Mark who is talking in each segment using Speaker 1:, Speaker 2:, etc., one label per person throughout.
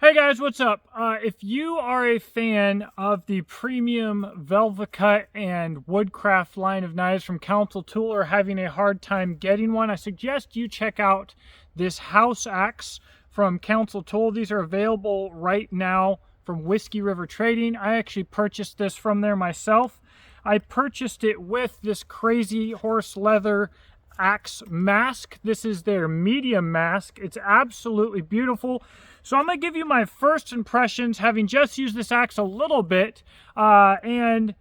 Speaker 1: Hey guys, what's up? If you are a fan of the premium Velvacut and Woodcraft line of knives from Council Tool or having a hard time getting one, I suggest you check out this house axe from Council Tool. These are available right now from Whiskey River Trading. I actually purchased this from there myself. I purchased it with this Crazy Horse leather axe mask. This is their medium mask. It's absolutely beautiful. So I'm going to give you my first impressions, having just used this axe a little bit. And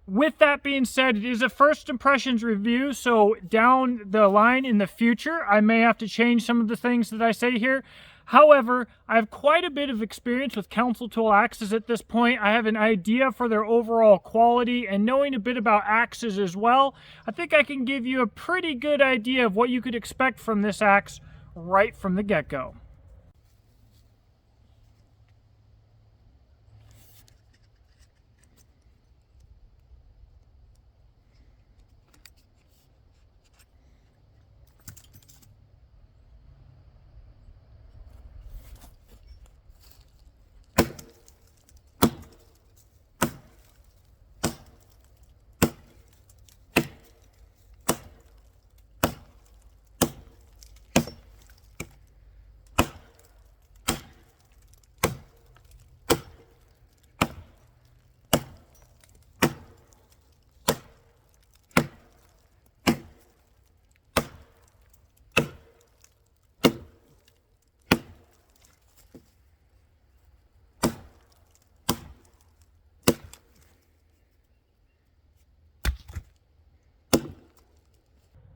Speaker 1: with that being said, it is a first impressions review. So down the line in the future, I may have to change some of the things that I say here. However, I have quite a bit of experience with Council Tool axes at this point. I have an idea for their overall quality, and knowing a bit about axes as well, I think I can give you a pretty good idea of what you could expect from this axe right from the get-go.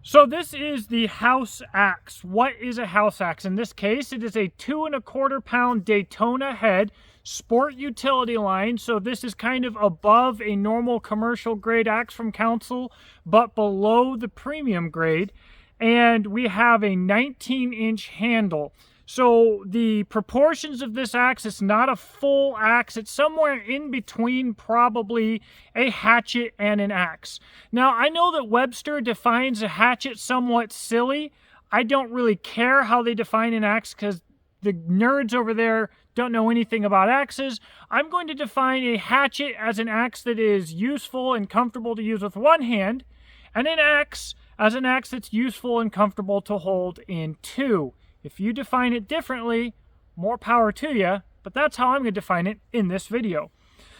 Speaker 1: So this is the house axe. What is a house axe? In this case, it is a 2 1/4 pound Daytona head sport utility line. So this is kind of above a normal commercial grade axe from Council, but below the premium grade. And we have a 19-inch handle. So the proportions of this axe, it's not a full axe. It's somewhere in between probably a hatchet and an axe. Now, I know that Webster defines a hatchet somewhat silly. I don't really care how they define an axe because the nerds over there don't know anything about axes. I'm going to define a hatchet as an axe that is useful and comfortable to use with one hand, and an axe as an axe that's useful and comfortable to hold in two. If you define it differently, more power to you, but that's how I'm going to define it in this video.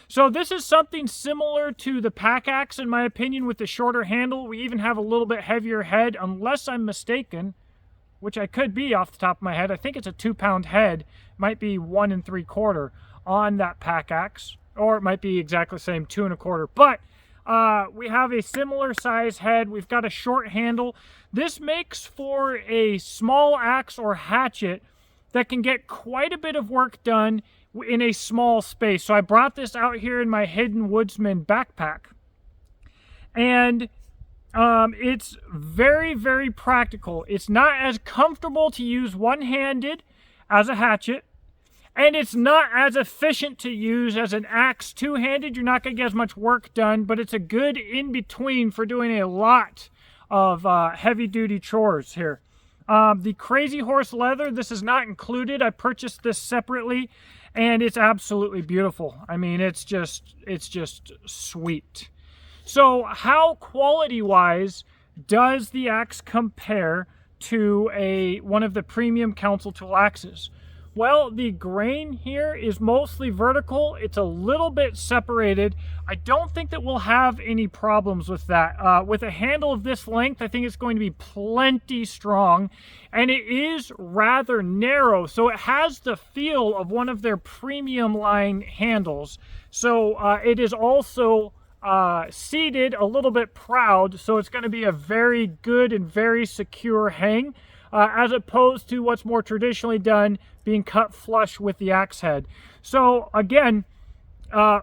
Speaker 1: So this is something similar to the pack axe, in my opinion, with the shorter handle. We even have a little bit heavier head, unless I'm mistaken, which I could be off the top of my head. I think it's a 2-pound head. Might be 1 3/4 on that pack axe, or it might be exactly the same, 2 1/4. But we have a similar size head. We've got a short handle. This makes for a small axe or hatchet that can get quite a bit of work done in a small space. So I brought this out here in my Hidden Woodsman backpack. And it's very, very practical. It's not as comfortable to use one-handed as a hatchet. And it's not as efficient to use as an axe two-handed. You're not going to get as much work done, but it's a good in-between for doing a lot of heavy-duty chores here. The Crazy Horse leather, this is not included. I purchased this separately, and it's absolutely beautiful. I mean, it's just sweet. So how quality-wise does the axe compare to one of the premium Council Tool axes? Well, the grain here is mostly vertical. It's a little bit separated. I don't think that we'll have any problems with that. With a handle of this length, I think it's going to be plenty strong. And it is rather narrow, so it has the feel of one of their premium line handles. So it is also seated a little bit proud, so it's going to be a very good and very secure hang. As opposed to what's more traditionally done, being cut flush with the axe head. So again, a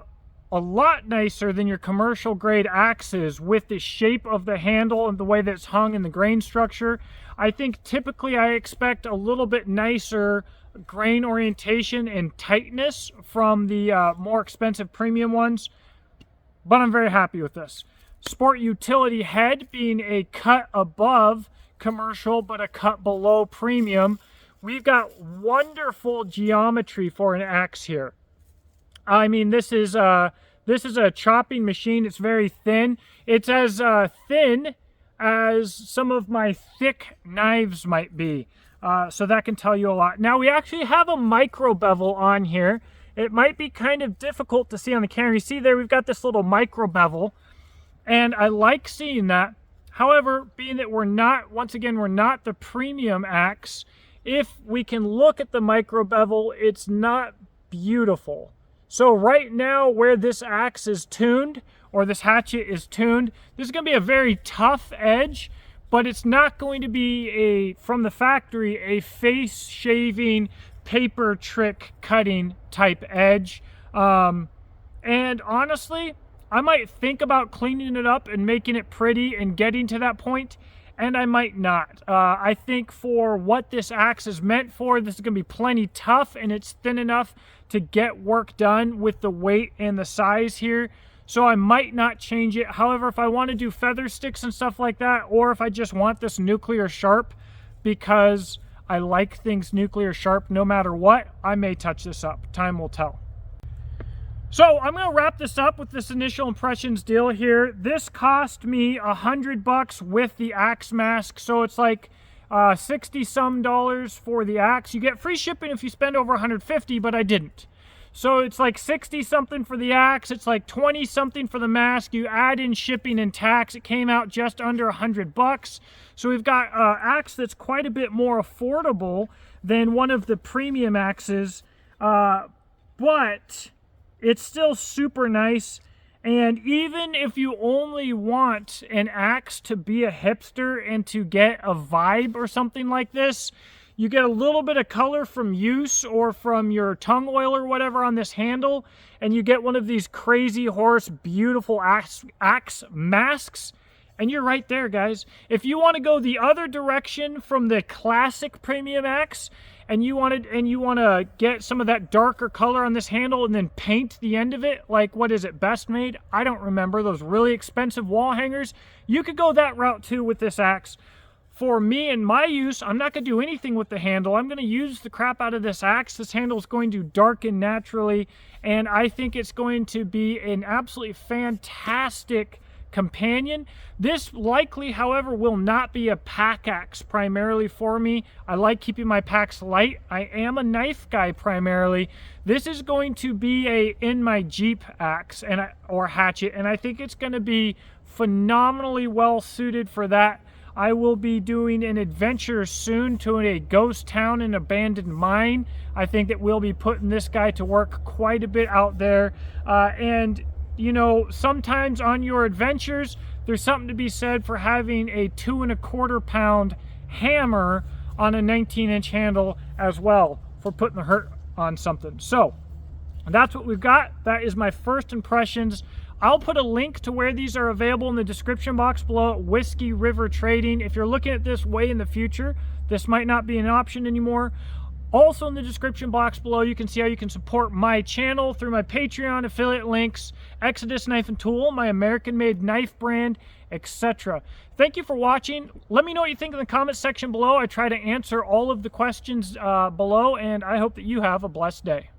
Speaker 1: lot nicer than your commercial grade axes with the shape of the handle and the way that it's hung and the grain structure. I think typically I expect a little bit nicer grain orientation and tightness from the more expensive premium ones, but I'm very happy with this. Sport utility head being a cut above commercial but a cut below premium. we've got wonderful geometry for an axe here. I mean, this is a chopping machine. It's very thin. It's as thin as some of my thick knives might be. So that can tell you a lot. Now, we actually have a micro bevel on here. It might be kind of difficult to see on the camera. You see there, we've got this little micro bevel, and I like seeing that. However, being that we're not, once again, we're not the premium axe, if we can look at the micro bevel, it's not beautiful. So right now, where this axe is tuned, or this hatchet is tuned, this is going to be a very tough edge, but it's not going to be from the factory, a face shaving, paper trick cutting type edge. And honestly, I might think about cleaning it up and making it pretty and getting to that point, and I might not. I think for what this axe is meant for, this is going to be plenty tough, and it's thin enough to get work done with the weight and the size here. So I might not change it. However, if I want to do feather sticks and stuff like that, or if I just want this nuclear sharp because I like things nuclear sharp no matter what, I may touch this up. Time will tell. So I'm going to wrap this up with this initial impressions deal here. This cost me $100 with the axe mask. So it's like 60 some dollars for the axe. You get free shipping if you spend over 150, but I didn't. So it's like 60 something for the axe. It's like 20 something for the mask. You add in shipping and tax, it came out just under $100. So we've got an axe that's quite a bit more affordable than one of the premium axes, but it's still super nice. And even if you only want an axe to be a hipster and to get a vibe or something like this, you get a little bit of color from use or from your tongue oil or whatever on this handle, and you get one of these crazy horse beautiful axe masks, and you're right there, guys. If you want to go the other direction from the classic premium axe, and you want to get some of that darker color on this handle and then paint the end of it like, what is it, Best Made? I don't remember, those really expensive wall hangers. You could go that route too with this axe. For me and my use, I'm not going to do anything with the handle. I'm going to use the crap out of this axe. This handle is going to darken naturally, and I think it's going to be an absolutely fantastic companion. This likely, however, will not be a pack axe primarily for me. I like keeping my packs light. I am a knife guy primarily. This is going to be a in my Jeep axe or hatchet, and I think it's going to be phenomenally well suited for that. I will be doing an adventure soon to a ghost town and abandoned mine. I think that we'll be putting this guy to work quite a bit out there. And, you know, sometimes on your adventures, there's something to be said for having a 2 1/4 pound hammer on a 19-inch handle as well for putting the hurt on something. So that's what we've got. That is my first impressions. I'll put a link to where these are available in the description box below at Whiskey River Trading. If you're looking at this way in the future, this might not be an option anymore. Also in the description box below, you can see how you can support my channel through my Patreon affiliate links, Exodus Knife and Tool, my American-made knife brand, etc. Thank you for watching. Let me know what you think in the comments section below. I try to answer all of the questions below, and I hope that you have a blessed day.